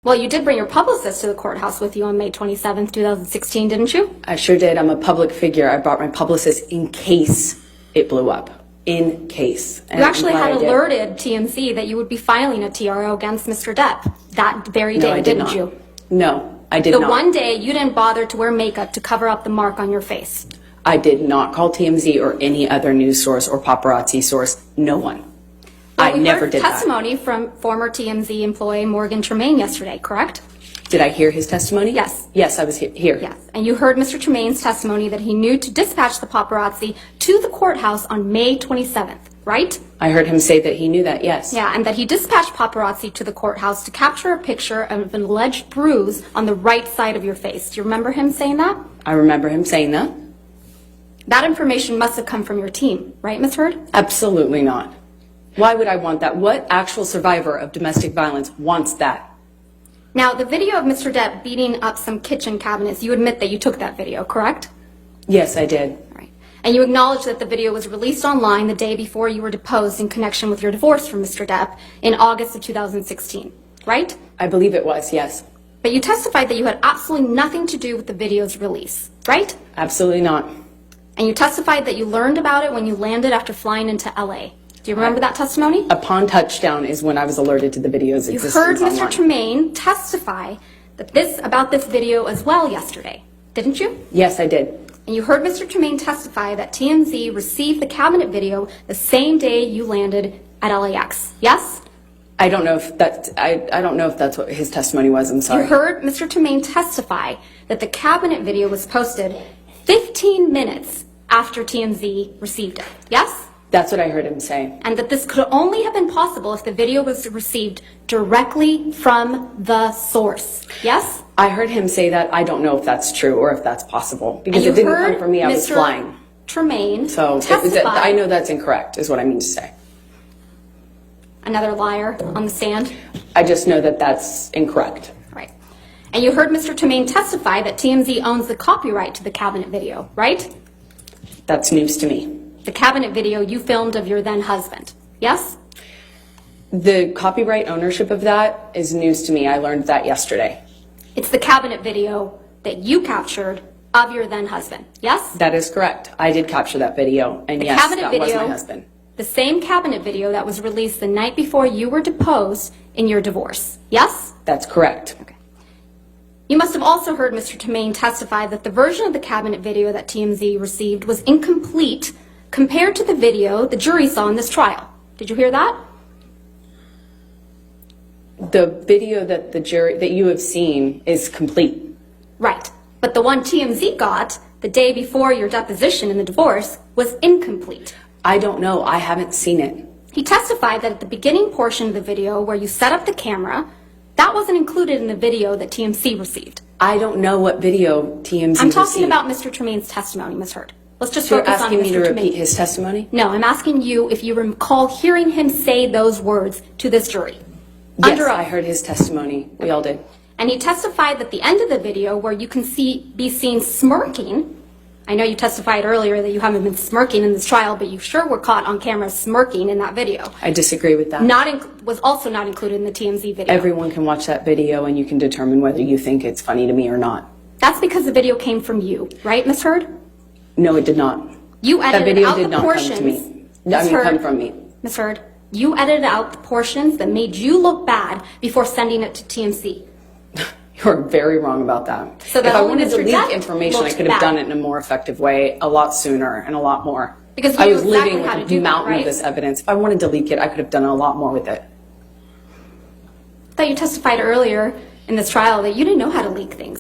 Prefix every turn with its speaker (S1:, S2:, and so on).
S1: Well, you did bring your publicist to the courthouse with you on May 27th, 2016, didn't you?
S2: I sure did. I'm a public figure. I brought my publicist in case it blew up. In case.
S1: You actually had alerted TMZ that you would be filing a TRO against Mr. Depp that very day, didn't you?
S2: No, I did not.
S1: The one day you didn't bother to wear makeup to cover up the mark on your face.
S2: I did not call TMZ or any other news source or paparazzi source. No one.
S1: Well,
S2: I never did that.
S1: We heard testimony from former TMZ employee Morgan Tremaine yesterday, correct?
S2: Did I hear his testimony?
S1: Yes.
S2: Yes, I was here.
S1: Yes, and you heard Mr. Tremaine's testimony that he knew to dispatch the paparazzi to the courthouse on May 27th, right?
S2: I heard him say that he knew that, yes.
S1: Yeah, and that he dispatched paparazzi to the courthouse to capture a picture of an alleged bruise on the right side of your face. Do you remember him saying that?
S2: I remember him saying that.
S1: That information must have come from your team, right, Ms. Heard?
S2: Absolutely not. Why would I want that? What actual survivor of domestic violence wants that?
S1: Now, the video of Mr. Depp beating up some kitchen cabinets, you admit that you took that video, correct?
S2: Yes, I did.
S1: All right. And you acknowledge that the video was released online the day before you were deposed in connection with your divorce from Mr. Depp in August of 2016, right?
S2: I believe it was, yes.
S1: But you testified that you had absolutely nothing to do with the video's release, right?
S2: Absolutely not.
S1: And you testified that you learned about it when you landed after flying into LA. Do you remember that testimony?
S2: Upon touchdown is when I was alerted to the video's existence
S1: You heard
S2: online.
S1: Mr. Tremaine testify that about this video as well yesterday, didn't you?
S2: Yes, I did.
S1: And you heard Mr. Tremaine testify that TMZ received the cabinet video the same day you landed at LAX, yes?
S2: I don't know if that's I don't know if that's what his testimony was. I'm sorry.
S1: You heard Mr. Tremaine testify that the cabinet video was posted 15 minutes after TMZ received it, yes?
S2: That's what I heard him say.
S1: And that this could only have been possible if the video was received directly from the source. Yes?
S2: I heard him say that. I don't know if that's true or if that's possible because it didn't come from me. I was flying.
S1: Tremaine
S2: so I know that's incorrect is what I mean to say.
S1: Another liar on the stand?
S2: I just know that that's incorrect.
S1: Right. And you heard Mr. Tremaine testify that TMZ owns the copyright to the cabinet video, right?
S2: That's news to me.
S1: The cabinet video you filmed of your then husband, yes?
S2: The copyright ownership of that is news to me. I learned that yesterday.
S1: It's the cabinet video that you captured of your then husband, yes?
S2: That is correct. I did capture that video, and yes, that was my husband.
S1: The same cabinet video that was released the night before you were deposed in your divorce, yes?
S2: That's correct.
S1: Okay. You must have also heard Mr. Tremaine testify that the version of the cabinet video that TMZ received was incomplete compared to the video the jury saw in this trial. Did you hear that?
S2: The video that that you have seen is complete.
S1: Right. But the one TMZ got the day before your deposition in the divorce was incomplete.
S2: I don't know. I haven't seen it.
S1: He testified that at the beginning portion of the video where you set up the camera, that wasn't included in the video that TMZ received.
S2: I don't know what video TMZ received.
S1: I'm talking about Mr. Tremaine's testimony, Ms. Heard. Let's just focus on Mr. Tremaine.
S2: You're asking me to repeat his testimony?
S1: No, I'm asking you if you recall hearing him say those words to this jury.
S2: Yes, I heard his testimony. We all did.
S1: And he testified that the end of the video where you can be seen smirking. I know you testified earlier that you haven't been smirking in this trial, but you sure were caught on camera smirking in that video.
S2: I disagree with that.
S1: Was also not included in the TMZ video.
S2: Everyone can watch that video and you can determine whether you think it's funny to me or not.
S1: That's because the video came from you, right, Ms. Heard?
S2: No, it did not.
S1: You edited out the portions.
S2: That video did not come to me. Come from me.
S1: Ms. Heard, you edited out the portions that made you look bad before sending it to TMZ.
S2: You're very wrong about that.
S1: So
S2: if I wanted to leak information, I could have done it in a more effective way, a lot sooner and a lot more.
S1: Because
S2: I was living with a mountain of this evidence. If I wanted to leak it, I could have done a lot more with it.
S1: I thought you testified earlier in this trial that you didn't know how to leak things.